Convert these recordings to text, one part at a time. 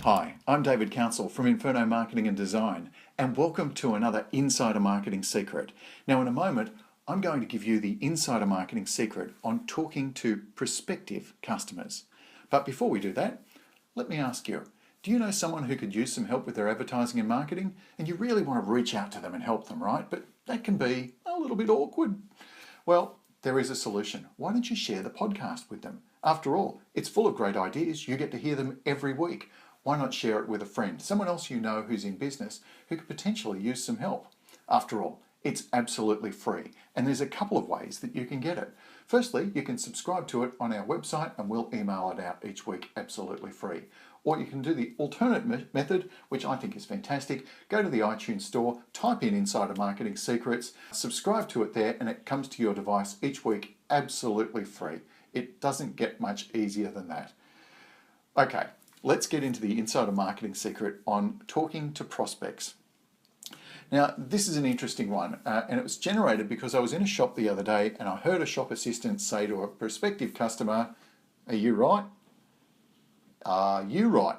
Hi, I'm David Council from Inferno Marketing and Design, and welcome to another Insider Marketing Secret. Now, in a moment, I'm going to give you the Insider Marketing Secret on talking to prospective customers. But before we do that, let me ask you, do you know someone who could use some help with their advertising and marketing? And you really want to reach out to them and help them, right? But that can be a little bit awkward. Well, there is a solution. Why don't you share the podcast with them? After all, it's full of great ideas. You get to hear them every week. Why not share it with a friend, someone else you know who's in business who could potentially use some help? After all, it's absolutely free, and there's a couple of ways that you can get it. Firstly, you can subscribe to it on our website and we'll email it out each week absolutely free. Or you can do the alternate method, which I think is fantastic. Go to the iTunes store, type in Insider Marketing Secrets, subscribe to it there, and it comes to your device each week absolutely free. It doesn't get much easier than that. Okay, let's get into the Insider Marketing Secret on talking to prospects. Now, this is an interesting one, and it was generated because I was in a shop the other day and I heard a shop assistant say to a prospective customer, "Are you right? Are you right?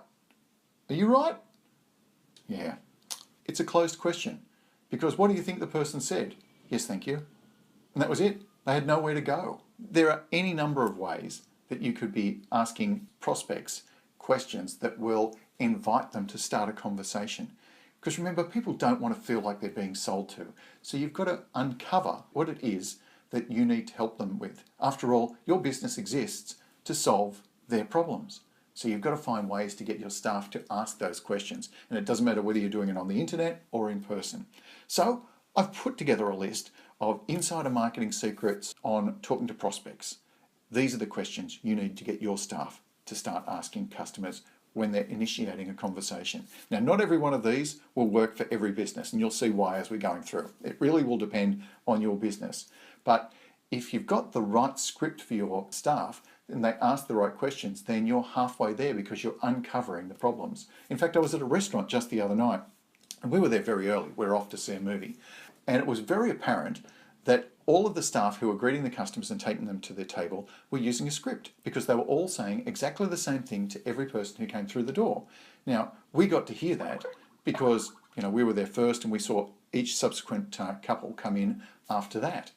Are you right?" Yeah, it's a closed question because what do you think the person said? "Yes, thank you." And that was it. They had nowhere to go. There are any number of ways that you could be asking prospects questions that will invite them to start a conversation. Because remember, people don't want to feel like they're being sold to. So you've got to uncover what it is that you need to help them with. After all, your business exists to solve their problems. So you've got to find ways to get your staff to ask those questions. And it doesn't matter whether you're doing it on the internet or in person. So I've put together a list of insider marketing secrets on talking to prospects. These are the questions you need to get your staff to start asking customers when they're initiating a conversation. Now, not every one of these will work for every business, and you'll see why as we're going through. It really will depend on your business. But if you've got the right script for your staff and they ask the right questions, then you're halfway there because you're uncovering the problems. In fact, I was at a restaurant just the other night, and we were there very early. We were off to see a movie. And it was very apparent that all of the staff who were greeting the customers and taking them to their table were using a script because they were all saying exactly the same thing to every person who came through the door. Now, we got to hear that because we were there first and we saw each subsequent couple come in after that.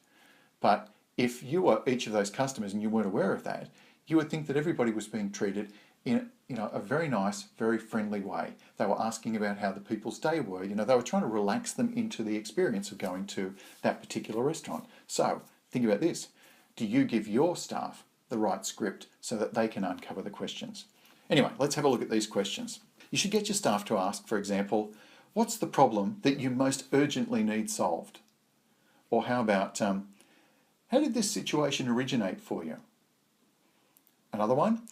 But if you were each of those customers and you weren't aware of that, you would think that everybody was being treated in a very nice, very friendly way. They were asking about how the people's day were. They were trying to relax them into the experience of going to that particular restaurant. So think about this. Do you give your staff the right script so that they can uncover the questions? Anyway, let's have a look at these questions. You should get your staff to ask, for example, what's the problem that you most urgently need solved? Or how about, how did this situation originate for you? Another one,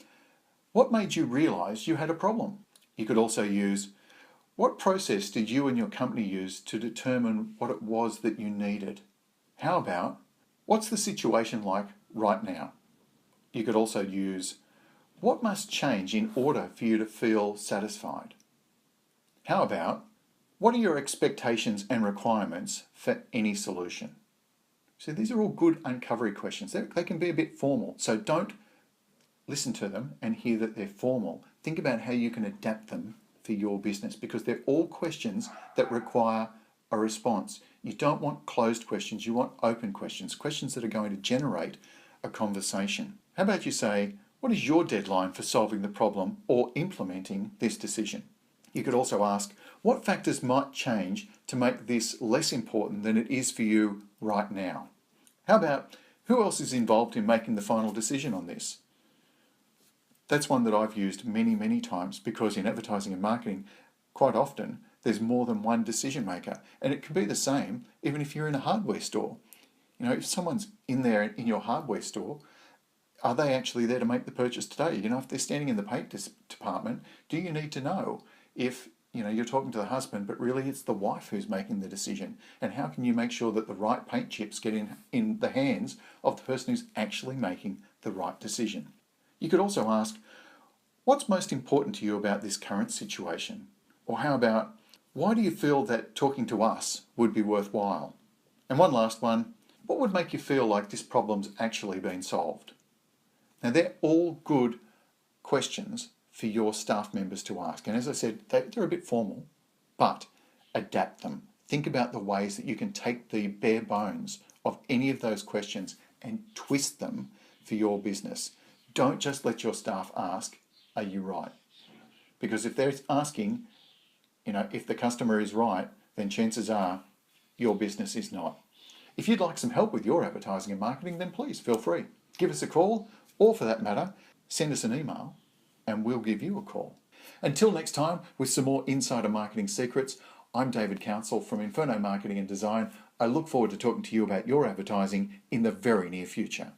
what made you realise you had a problem? You could also use, what process did you and your company use to determine what it was that you needed? How about, what's the situation like right now? You could also use, what must change in order for you to feel satisfied? How about, what are your expectations and requirements for any solution? So these are all good uncovery questions. They can be a bit formal, so don't listen to them and hear that they're formal. Think about how you can adapt them for your business because they're all questions that require a response. You don't want closed questions, you want open questions, questions that are going to generate a conversation. How about you say, what is your deadline for solving the problem or implementing this decision? You could also ask, what factors might change to make this less important than it is for you right now? How about, who else is involved in making the final decision on this? That's one that I've used many, many times because in advertising and marketing, quite often, there's more than one decision maker. And it can be the same even if you're in a hardware store. If someone's in there in your hardware store, are they actually there to make the purchase today? If they're standing in the paint department, do you need to know if you're talking to the husband, but really it's the wife who's making the decision? And how can you make sure that the right paint chips get in the hands of the person who's actually making the right decision? You could also ask, what's most important to you about this current situation? Or how about, why do you feel that talking to us would be worthwhile? And one last one, what would make you feel like this problem's actually been solved? Now they're all good questions for your staff members to ask. And as I said, they're a bit formal, but adapt them. Think about the ways that you can take the bare bones of any of those questions and twist them for your business. Don't just let your staff ask, are you right? Because if they're asking, if the customer is right, then chances are your business is not. If you'd like some help with your advertising and marketing, then please feel free. Give us a call, or for that matter, send us an email and we'll give you a call. Until next time, with some more insider marketing secrets, I'm David Council from Inferno Marketing and Design. I look forward to talking to you about your advertising in the very near future.